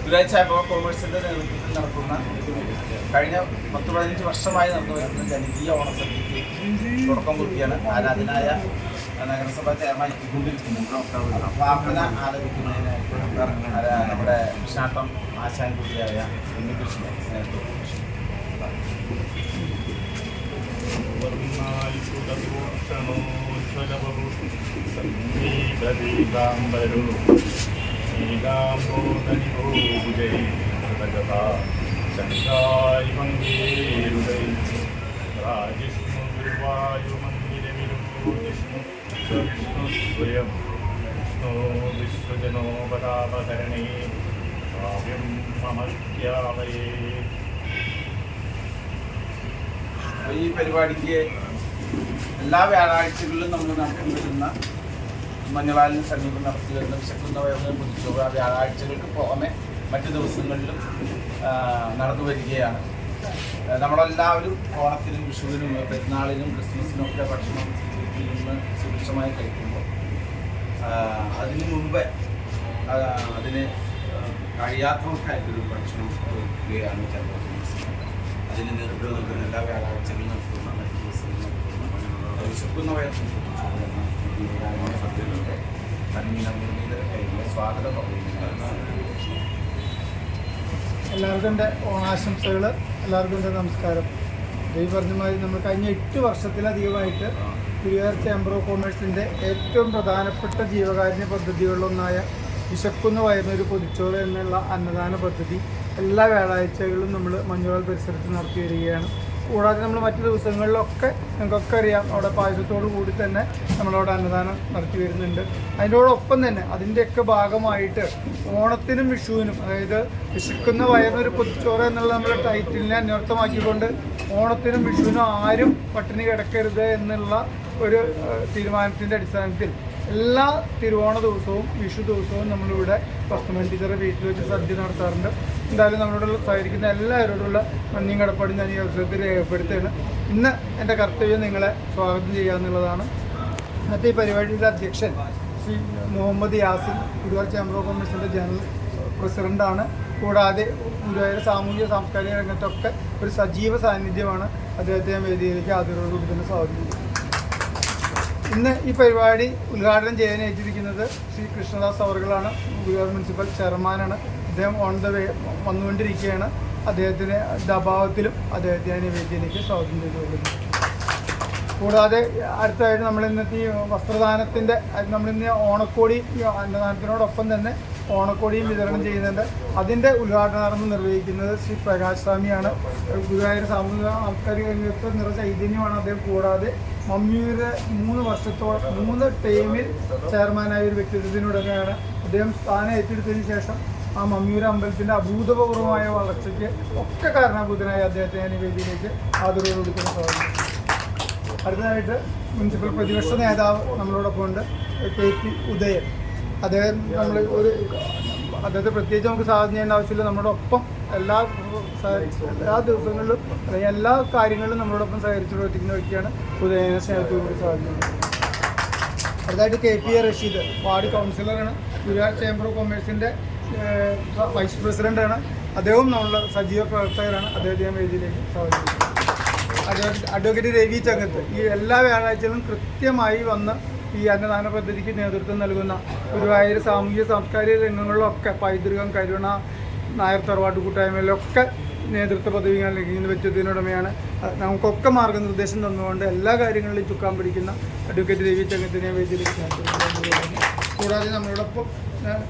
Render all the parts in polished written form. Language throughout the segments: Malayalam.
ഗുരുവായൂർ ചാംബർ ഓഫ് കോമേഴ്സിൻ്റെ നേതൃത്വത്തിൽ നടക്കുന്ന കഴിഞ്ഞ 10-15 വർഷമായി നടന്നു വരുന്ന ജനകീയ ഓണസദ്യക്ക് തുടക്കം കുറിക്കുകയാണ്. ആരാധനായ നഗരസഭാ ചെയർമാൻ പ്രാർത്ഥന ആലപിക്കുന്നതിനായിട്ട് നമ്മുടെ കൃഷ്ണാട്ടം ആശാൻ കുട്ടിയായ ഉണ്ണികൃഷ്ണൻ നേതൃത്വം. ചന്ദ്രായി മംഗേരുടൈ രാജിഷ്ണു ഗുരുവായൂമന്ദിരമിരുന്നു വിഷ്ണു സ്വയം വിഷ്ണു വിശ്വജനോപതാപകരണേ കാവ്യം മമത്യാമയേ. ഈ പരിപാടിക്ക് എല്ലാ വ്യാഴാഴ്ചകളിലും നമ്മൾ നടത്തി വരുന്ന മഞ്ഞളാലിന് സമീപം നടത്തി വരുന്ന വിശക്കുന്ന വയറിനെ കുറിച്ചുള്ള വ്യാഴാഴ്ചകൾക്ക് പുറമെ മറ്റു ദിവസങ്ങളിലും നടന്നു വരികയാണ്. നമ്മളെല്ലാവരും ഓണത്തിനും വിഷുവിനും പെരുന്നാളിനും ക്രിസ്മസിനും ഒക്കെ ഭക്ഷണം വീട്ടിൽ നിന്ന് സുഭിക്ഷമായി കഴിക്കുമ്പോൾ അതിന് മുമ്പേ അതിന് കഴിയാത്തവർക്കായിട്ടൊരു ഭക്ഷണം ഒരുക്കുകയാണ് ചിലപ്പോൾ. അതിന് നേതൃത്വം നൽകുന്ന എല്ലാ വ്യാഴാഴ്ചകളും നടത്തുന്ന മറ്റു ദിവസങ്ങളും നടത്തുന്ന വിശക്കുന്ന വയറിനെ സദ്യകളുടെ കയ്യിലെ സ്വാഗതം പറയുന്നത്. എല്ലാവർക്കും എൻ്റെ ഓണാശംസകൾ. എല്ലാവർക്കും എൻ്റെ നമസ്കാരം. ഈ പറഞ്ഞ മാതിരി നമ്മൾ കഴിഞ്ഞ 8 വർഷത്തിലധികമായിട്ട് ഗുരുവായൂർ ചേംബർ ഓഫ് കോമേഴ്സിൻ്റെ ഏറ്റവും പ്രധാനപ്പെട്ട ജീവകാരുണ്യ പദ്ധതികളിലൊന്നായ വിശക്കുന്ന വയറിനൊരു പൊതിച്ചോറ് എന്നുള്ള അന്നദാന പദ്ധതി എല്ലാ വ്യാഴാഴ്ചകളിലും നമ്മൾ മഞ്ഞുകാൽ പരിസരത്ത് നടത്തി വരികയാണ്. കൂടാതെ നമ്മൾ മറ്റു ദിവസങ്ങളിലൊക്കെ നിങ്ങൾക്കൊക്കെ അറിയാം, അവിടെ പായസത്തോടു കൂടി തന്നെ നമ്മളവിടെ അന്നദാനം നടത്തി വരുന്നുണ്ട്. അതിനോടൊപ്പം തന്നെ അതിൻ്റെയൊക്കെ ഭാഗമായിട്ട് ഓണത്തിനും വിഷുവിനും, അതായത് വിശക്കുന്ന വയറിനൊരു പൊതിച്ചോറ് എന്നുള്ള നമ്മുടെ ടൈറ്റിലിനെ അന്വർത്ഥമാക്കിക്കൊണ്ട് ഓണത്തിനും വിഷുവിനും ആരും പട്ടിണി കിടക്കരുത് എന്നുള്ള ഒരു തീരുമാനത്തിൻ്റെ അടിസ്ഥാനത്തിൽ എല്ലാ തിരുവോണ ദിവസവും വിഷു ദിവസവും നമ്മളിവിടെ ഫസ്റ്റ് ടീച്ചറെ വീട്ടിൽ വെച്ച് സദ്യ നടത്താറുണ്ട്. എന്തായാലും നമ്മളോട് സഹകരിക്കുന്ന എല്ലാവരോടുള്ള നന്ദിയും കടപ്പാടും ഞാൻ ഈ അവസരത്തിൽ രേഖപ്പെടുത്തുകയാണ്. ഇന്ന് എൻ്റെ കർത്തവ്യം നിങ്ങളെ സ്വാഗതം ചെയ്യാമെന്നുള്ളതാണ്. ഇന്നത്തെ ഈ പരിപാടിയുടെ അധ്യക്ഷൻ ശ്രീ മുഹമ്മദ് യാസിൻ ഗുരുവായൂർ ചേംബർ ഓഫ് കോമേഴ്സിൻ്റെ ജനറൽ പ്രസിഡൻ്റാണ്. കൂടാതെ ഗുരുവായൂർ സാമൂഹിക സാംസ്കാരിക രംഗത്തൊക്കെ ഒരു സജീവ സാന്നിധ്യമാണ്. അദ്ദേഹത്തെ ഞാൻ വേദിയിലേക്ക് ആദരവോടുകൂടി തന്നെ സ്വാഗതം ചെയ്യും. ഇന്ന് ഈ പരിപാടി ഉദ്ഘാടനം ചെയ്യാൻ ഏറ്റിരിക്കുന്നത് ശ്രീ കൃഷ്ണദാസ് അവർകളാണ്. ഗുരുവായൂർ മുനിസിപ്പൽ ചെയർമാനാണ്. അദ്ദേഹം ഓൺ ദ വേ വന്നുകൊണ്ടിരിക്കുകയാണ്. അദ്ദേഹത്തിന് അഭാവത്തിലും അദ്ദേഹത്തെ ഞാൻ വേദിയിലേക്ക് സ്വാഗതം ചെയ്തു കൊടുക്കുന്നു. കൂടാതെ അടുത്തായിട്ട് നമ്മളിന്നത്തെ ഈ വസ്ത്രദാനത്തിൻ്റെ നമ്മളിന്ന് ഓണക്കോടി അന്നദാനത്തിനോടൊപ്പം തന്നെ ഓണക്കോടിയും വിതരണം ചെയ്യുന്നുണ്ട്. അതിൻ്റെ ഉദ്ഘാടനം നിർവഹിക്കുന്നത് ശ്രീ പ്രകാശ് സ്വാമിയാണ്. ഗുരുവായൂർ സാമൂഹിക സാംസ്കാരിക രംഗത്ത് നിറ ചൈതന്യമാണ് അദ്ദേഹം. കൂടാതെ മമ്മിയൂര് 3 വർഷത്തോളം 3 ടൈമിൽ ചെയർമാനായ ഒരു വ്യക്തിത്വത്തിനുടമയാണ്. അദ്ദേഹം സ്ഥാനം ഏറ്റെടുത്തതിന് ശേഷം ആ മമ്മിയൂര് അമ്പലത്തിൻ്റെ അഭൂതപൂർവമായ വളർച്ചയ്ക്ക് ഒക്കെ കാരണഭൂതനായ അദ്ദേഹത്തെ ഞാൻ ഈ വേദിയിലേക്ക് ആദരവോടുകൂടി തന്നെ സ്വാഗതം. അടുത്തതായിട്ട് മുനിസിപ്പൽ പ്രതിപക്ഷ നേതാവ് നമ്മളോടൊപ്പം ഉണ്ട്, KP ഉദയൻ. അദ്ദേഹം അദ്ദേഹത്തെ പ്രത്യേകിച്ച് നമുക്ക് സ്വാഗതം ചെയ്യേണ്ട ആവശ്യമില്ല. നമ്മുടെ ഒപ്പം എല്ലാ ദിവസങ്ങളിലും അല്ലെങ്കിൽ എല്ലാ കാര്യങ്ങളിലും നമ്മളോടൊപ്പം സഹകരിച്ച് പ്രവർത്തിക്കുന്ന വ്യക്തിയാണ്. ഉദയനെ സ്നേഹത്തോടുകൂടി സ്വാഗതം ചെയ്യുന്നത്. അടുത്തായിട്ട് KP റഷീദ്, വാർഡ് കൗൺസിലറാണ്. ഗുരുവായൂർ ചേംബർ ഓഫ് കോമേഴ്സിൻ്റെ വൈസ് പ്രസിഡൻ്റാണ്. അദ്ദേഹവും നമ്മളുടെ സജീവ പ്രവർത്തകരാണ്. അദ്ദേഹത്തെ ഞാൻ വേദിയിലേക്ക് സ്വാഗതം ചെയ്യുന്നു. അഡ്വക്കേറ്റ് രവി ചങ്ങത്ത് ഈ എല്ലാ വ്യാഴാഴ്ചകളും കൃത്യമായി വന്ന് ഈ അന്നദാന പദ്ധതിക്ക് നേതൃത്വം നൽകുന്ന ഗുരുവായൂർ സാമൂഹിക സാംസ്കാരിക രംഗങ്ങളിലൊക്കെ പൈതൃകം, കരുണ, നായർ തറവാട്ട് കൂട്ടായ്മയിലൊക്കെ നേതൃത്വ പദവികൾ ലഭിക്കുന്ന വ്യക്തിത്വത്തിനുടമയാണ്. നമുക്കൊക്കെ മാർഗ്ഗനിർദ്ദേശം തന്നുകൊണ്ട് എല്ലാ കാര്യങ്ങളിലും ചുക്കാൻ പിടിക്കുന്ന അഡ്വക്കേറ്റ് രവി ചങ്ങത്തിനെ വേദിയിലേക്ക്. കൂടാതെ നമ്മളോടൊപ്പം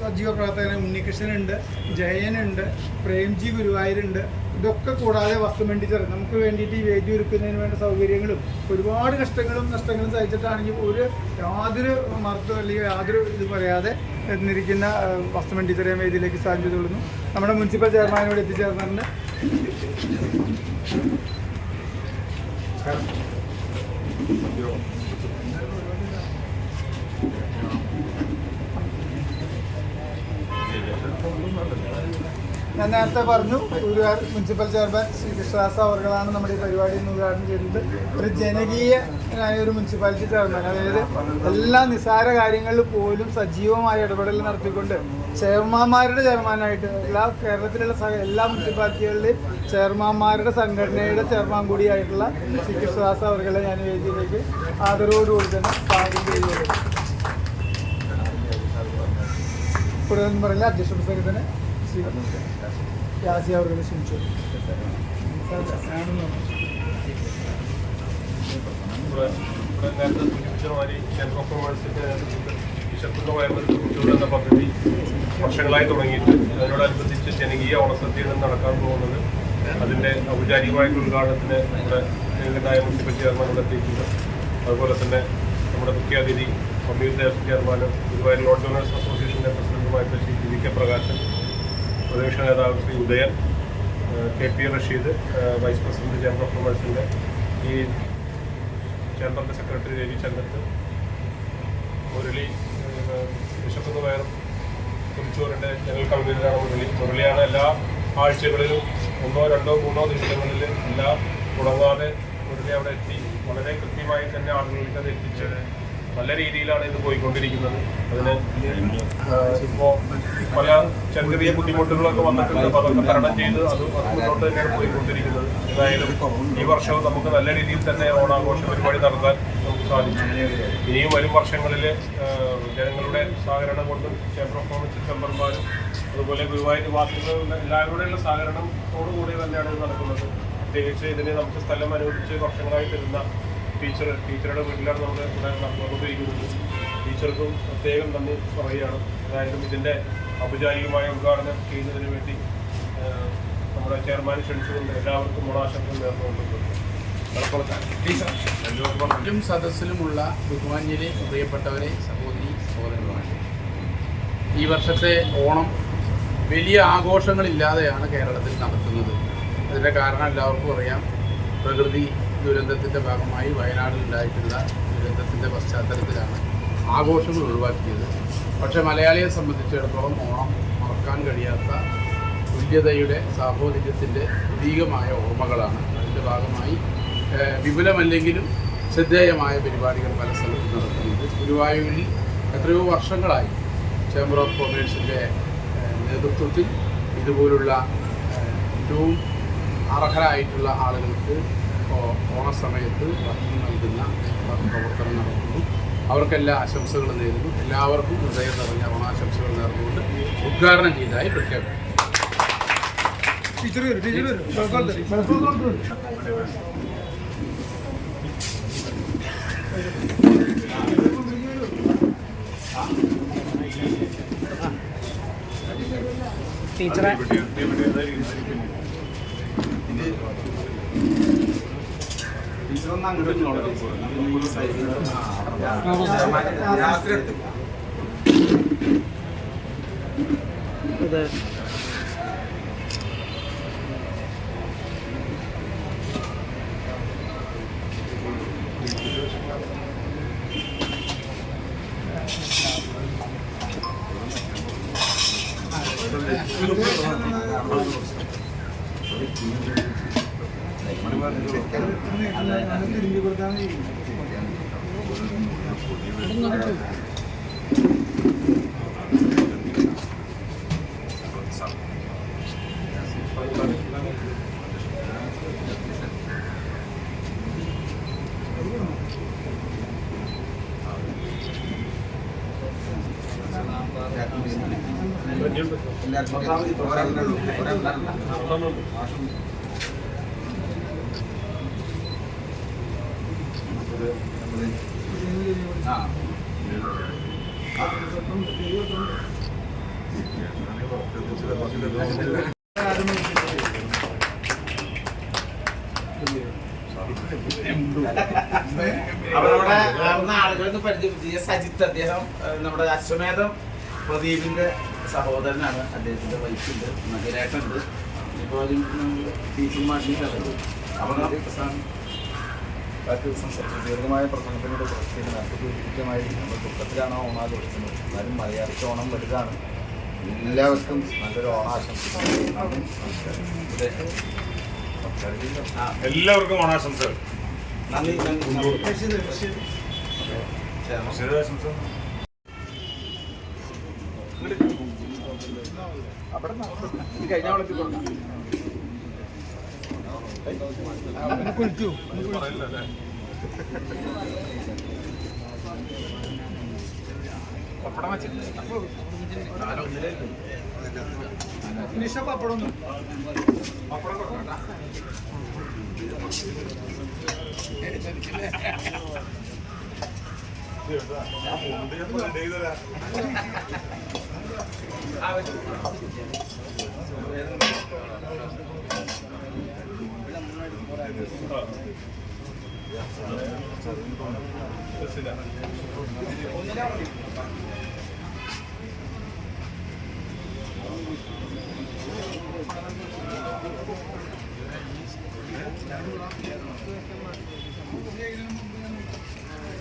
സജീവ പ്രവർത്തകർ ഉണ്ണികൃഷ്ണനുണ്ട്, ജയനുണ്ട്, പ്രേംജി ഗുരുവായൂരുണ്ട്. ഇതൊക്കെ കൂടാതെ വസ്തുമൻ ടീച്ചർ നമുക്ക് വേണ്ടിയിട്ട് ഈ വേദി ഒരുക്കുന്നതിന് വേണ്ട സൗകര്യങ്ങളും ഒരുപാട് നഷ്ടങ്ങളും സഹിച്ചിട്ടാണെങ്കിൽ യാതൊരു മറുത്തും അല്ലെങ്കിൽ യാതൊരു ഇത് പറയാതെ എന്നിരിക്കുന്ന വസ്തുമൻ ടീച്ചറെ വേദിയിലേക്ക് സ്വാഗതം ചെയ്തുകൊള്ളുന്നു. നമ്മുടെ മുനിസിപ്പൽ ചെയർമാനോട് എത്തിച്ചേർന്നിട്ടുണ്ട്. ഞാൻ നേരത്തെ പറഞ്ഞു ഗുരുവായൂർ മുനിസിപ്പൽ ചെയർമാൻ ശ്രീ കൃഷ്ണദാസ് അവർകളാണ് നമ്മുടെ ഈ പരിപാടി ഉദ്ഘാടനം ചെയ്തത്. ഒരു ജനകീയനായ ഒരു മുനിസിപ്പാലിറ്റി ചെയർമാൻ, അതായത് എല്ലാ നിസ്സാര കാര്യങ്ങളിൽ പോലും സജീവമായ ഇടപെടൽ നടത്തിക്കൊണ്ട് ചെയർമാന്മാരുടെ ചെയർമാനായിട്ട് കേരളത്തിലുള്ള എല്ലാ മുനിസിപ്പാലിറ്റികളിലെയും ചെയർമാന്മാരുടെ സംഘടനയുടെ ചെയർമാൻ കൂടിയായിട്ടുള്ള ശ്രീ കൃഷ്ണദാസ് അവർകളെ ഞാൻ വേദിയിലേക്ക് ആദരവോടുകൂടി തന്നെ സ്വാഗതം ചെയ്യുന്നത്. കൂടുതലൊന്നും പറയില്ല. അധ്യക്ഷ പ്രസംഗത്തിന് ശ്രീ യാസി അവർകളെ ക്ഷണിച്ചു. നേരത്തെ സൂചിപ്പിച്ചമാതിരി ചേംബർ ഓഫ് കൊമേഴ്സിൻ്റെ വിശപ്പുന്ന വയറിൽ കുറിച്ചുള്ള പദ്ധതി വർഷങ്ങളായി തുടങ്ങിയിട്ട് അതിനോടനുബന്ധിച്ച് ജനകീയ ഓണസദ്യകൾ നടക്കാൻ പോകുന്നത് അതിൻ്റെ ഔപചാരികമായിട്ടുള്ള ഉദ്ഘാടനത്തിന് നമ്മുടെ പ്രിയങ്കരനായ മുനിസിപ്പൽ ചെയർമാൻ ഇവിടെ എത്തിയിട്ടുണ്ട്. അതുപോലെ തന്നെ നമ്മുടെ മുഖ്യാതിഥി അമീർ ദേവസ്വം ചെയർമാനും ഗുരുവായൂർ ലോഡ്ജ് ഓണേഴ്സ് അസോസിയേഷൻ്റെ പ്രസിഡന്റുമായിട്ട് ശ്രീ വി.കെ. പ്രകാശൻ, പ്രതിപക്ഷ നേതാവ് Shri Udayan, KP Rasheed, vice president chamber of കൊമേഴ്സിൻ്റെ, ഈ ചേംബറിൻ്റെ സെക്രട്ടറി രവി ചന്ദ്രത്ത്, മുരളി, വിശക്കുന്ന വയറും കുറിച്ചോറിൻ്റെ ജനറൽ കൺവീനറാണ് മുരളിയാണ് എല്ലാ ആഴ്ചകളിലും 1, 2, 3 ദിവസങ്ങളിൽ എല്ലാം മുടങ്ങാതെ മുരളി അവിടെ എത്തി വളരെ കൃത്യമായി തന്നെ ആളുകളിലേക്ക് അത് എത്തിച്ച് നല്ല രീതിയിലാണ് ഇത് പോയിക്കൊണ്ടിരിക്കുന്നത്. അതിന് ഇപ്പോൾ പല ചെറിയ ബുദ്ധിമുട്ടുകളൊക്കെ വന്നിട്ടുണ്ട്. അപ്പോൾ അതൊക്കെ തരണം ചെയ്ത് അത് മുന്നോട്ട് തന്നെയാണ് പോയിക്കൊണ്ടിരിക്കുന്നത്. ഏതായാലും ഈ വർഷവും നമുക്ക് നല്ല രീതിയിൽ തന്നെ ഓണാഘോഷ പരിപാടി നടത്താൻ നമുക്ക് സാധിച്ചു. ഇനിയും വരും വർഷങ്ങളിൽ ജനങ്ങളുടെ സഹകരണം കൊണ്ടും ചേംബർ ഓഫ് കൊമേഴ്സ് മെമ്പർമാരും അതുപോലെ ഗുരുവായൂർ വാസികളുടെ എല്ലാവരുടെയുള്ള സഹകരണത്തോടുകൂടി തന്നെയാണ് ഇത് നടക്കുന്നത്. പ്രത്യേകിച്ച് ഇതിന് നമുക്ക് സ്ഥലം അനുവദിച്ച് വർഷങ്ങളായി തരുന്ന ടീച്ചറുടെ വീട്ടിലാണ് നമ്മൾ ഇവിടെ നടന്നുകൊണ്ടിരിക്കുന്നത്. ടീച്ചർക്കും പ്രത്യേകം നന്ദി പറയുകയാണ്. ഏതായാലും ഇതിൻ്റെ ഔപചാരികമായ ഉദ്ഘാടനം ചെയ്യുന്നതിന് വേണ്ടി നമ്മുടെ ചെയർമാൻ ക്ഷണിച്ചുകൊണ്ട് എല്ലാവർക്കും ഓണാശംസകൾ നേർന്നുകൊണ്ടിട്ടുണ്ട്. മറ്റും സദസ്സിലുമുള്ള ബഹുമാന്യരെ, പ്രിയപ്പെട്ടവരെ, സഹോദരന്മാരെ, ഈ വർഷത്തെ ഓണം വലിയ ആഘോഷങ്ങളില്ലാതെയാണ് കേരളത്തിൽ നടത്തുന്നത്. അതിൻ്റെ കാരണം എല്ലാവർക്കും അറിയാം. പ്രകൃതി ദുരന്തത്തിൻ്റെ ഭാഗമായി വയനാട്ടിലുണ്ടായിട്ടുള്ള ദുരന്തത്തിൻ്റെ പശ്ചാത്തലത്തിലാണ് ആഘോഷങ്ങൾ ഒഴിവാക്കിയത്. പക്ഷേ മലയാളിയെ സംബന്ധിച്ചിടത്തോളം ഓണം മറക്കാൻ കഴിയാത്ത തുല്യതയുടെ സാഹോദര്യത്തിൻ്റെ പ്രതീകമായ ഓർമ്മകളാണ്. അതിൻ്റെ ഭാഗമായി വിപുലമല്ലെങ്കിലും ശ്രദ്ധേയമായ പരിപാടികൾ പല സ്ഥലത്തും നടത്തുന്നുണ്ട്. ഗുരുവായൂരിൽ എത്രയോ വർഷങ്ങളായി ചേംബർ ഓഫ് കൊമേഴ്സിൻ്റെ നേതൃത്വത്തിൽ ഇതുപോലുള്ള ഏറ്റവും അർഹരായിട്ടുള്ള ആളുകൾക്ക് ഓണസമയത്ത് ഭക്ഷണം നൽകുന്ന പ്രവർത്തനം നടത്തുന്നു. അവർക്കെല്ലാ ആശംസകളും നേരുന്നു. എല്ലാവർക്കും ഹൃദയം നിറഞ്ഞ ഓണാശംസകൾ നേർന്നുകൊണ്ട് ഉദ്ഘാടനം ചെയ്തതായി പ്രഖ്യാപിക്കുന്നു. ടീച്ചറെ ടീച്ചറൊന്നും അങ്ങോട്ട് രാത്രി എടുത്തു. തിരിഞ്ഞു കൊടുത്താൽ അവരവിടെ ആളുകൾക്ക് പരിചയം സജിത്ത്, അദ്ദേഹം നമ്മുടെ അശ്വമേധം പ്രദീപിന്റെ സഹോദരനാണ്. അദ്ദേഹത്തിന്റെ വൈഫുണ്ട്, മകരേട്ടുണ്ട്, ഇപ്പോൾ ടീച്ചിങ് മാഷിനുള്ളത്. അപ്പോൾ ദീർഘമായ പ്രസംഗത്തിനോട് പ്രത്യേകമായി നമ്മൾ ദുഃഖത്തിലാണ് ഓണാഘോഷിക്കുന്നത്. എന്നാലും മലയാളിക്ക് ഓണം വലുതാണ്. എല്ലാവർക്കും നല്ലൊരു ഓണാശംസ. എല്ലാവർക്കും ഓണാശംസകൾ. നന്ദി. ശരിയാശംസ. കുളിച്ചു പറയില്ല അല്ലേ? നിഷ പപ്പടം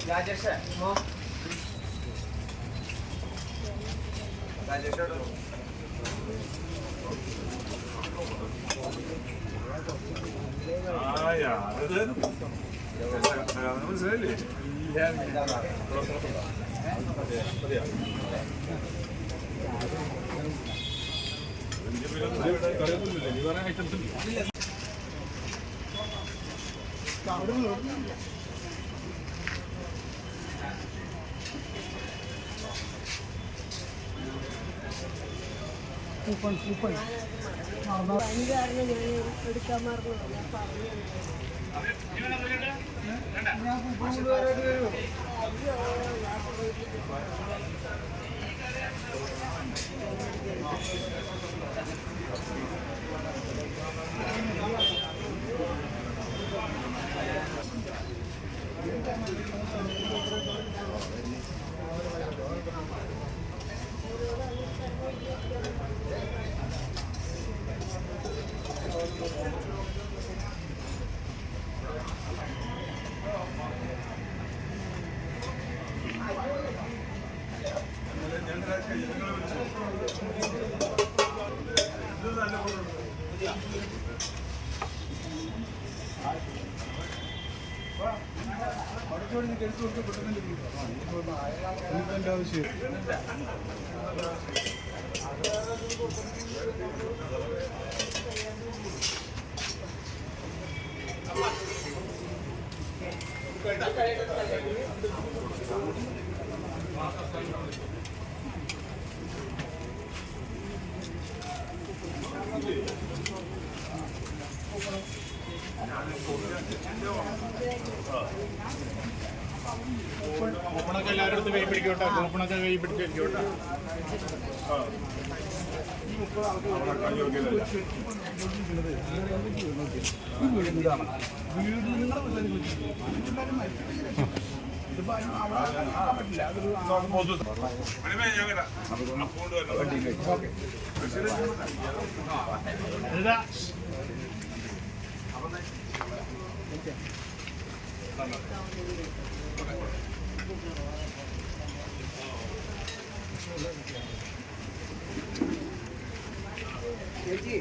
രാജേഷ് മനസ്സിലായില്ലേ? കൂപ്പൺ കൂപ്പൺ അഞ്ചാറിന് ഞാൻ എടുക്കാൻ മറന്നു ഞാൻ പറഞ്ഞു ഞാൻ കൂപ്പൺ കൊണ്ടുവരായിട്ട് വരുമോ? അയ്യോ ഞാൻ ആവശ്യം കൂപ്പണൊക്കെ എല്ലാവരുടെ അടുത്ത് കൈ പിടിക്കോട്ടെ. കൂപ്പണൊക്കെ കൈ പിടിച്ചോട്ടെ. ചേച്ചി